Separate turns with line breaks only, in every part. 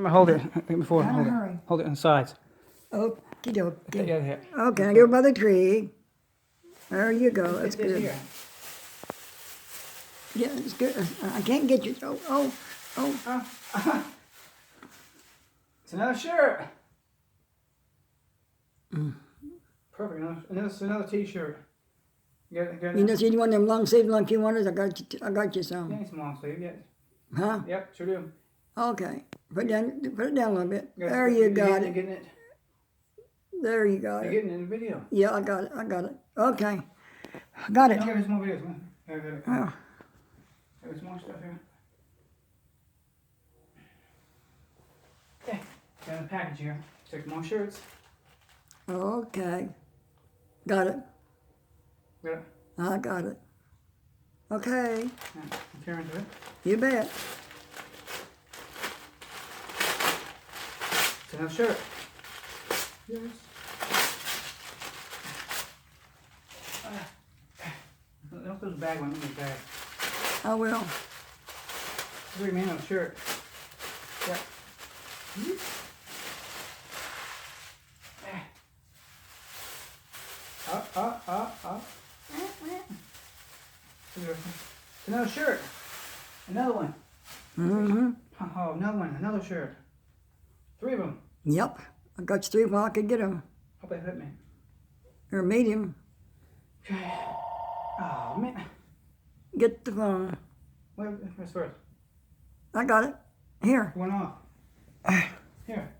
I'm gonna hold it before.
Not in
Hold
a
it.
hurry.
Hold it on the sides.
Okie dokie.
Yeah.
Okay, go by the tree. There you go. That's
It's
good.
here.
Yeah, it's good. I can't get you. Oh.
It's another shirt. Perfect. Another T-shirt. Got it.
You know, see one of them long sleeve like you wanted? I got you some.
Yeah, it's long sleeve. Yeah.
Huh?
Yep, sure do.
Okay. Put it down a little bit.
Got
There
it.
you
You're
got
getting
it.
it.
There you got
You're
it.
getting it in the video.
Yeah, I got it. Okay. I got it.
No, there's more videos, man.
Oh.
There's more stuff here. Okay. Got a package here. Take more shirts.
Okay. Got it.
Got it.
I got it. Okay.
Yeah, tear into it.
You bet.
It's another shirt. Yes. Don't put the bag one in the bag.
I will.
What do you mean on the shirt? Yeah. Up. It's another shirt. Another one.
Mm-hmm.
Oh, another one. Another shirt. 3 of them.
Yep. I got you 3 while I could get them.
Hope they fit me.
Or medium.
Oh, man.
Get the phone.
What's first?
I got it. Here.
One off. Here.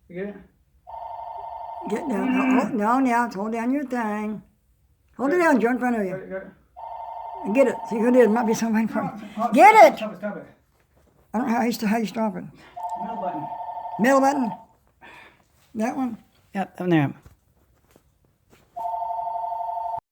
You get it?
Get down. No, hold down your thing. Hold it down, Joe, in front of you.
Got it.
And get it. See who it is. Might be somebody for you.
Oh,
Get it!
Stop it.
I don't know how you stop it.
Middle button.
Middle button. That one.
Yep, up there.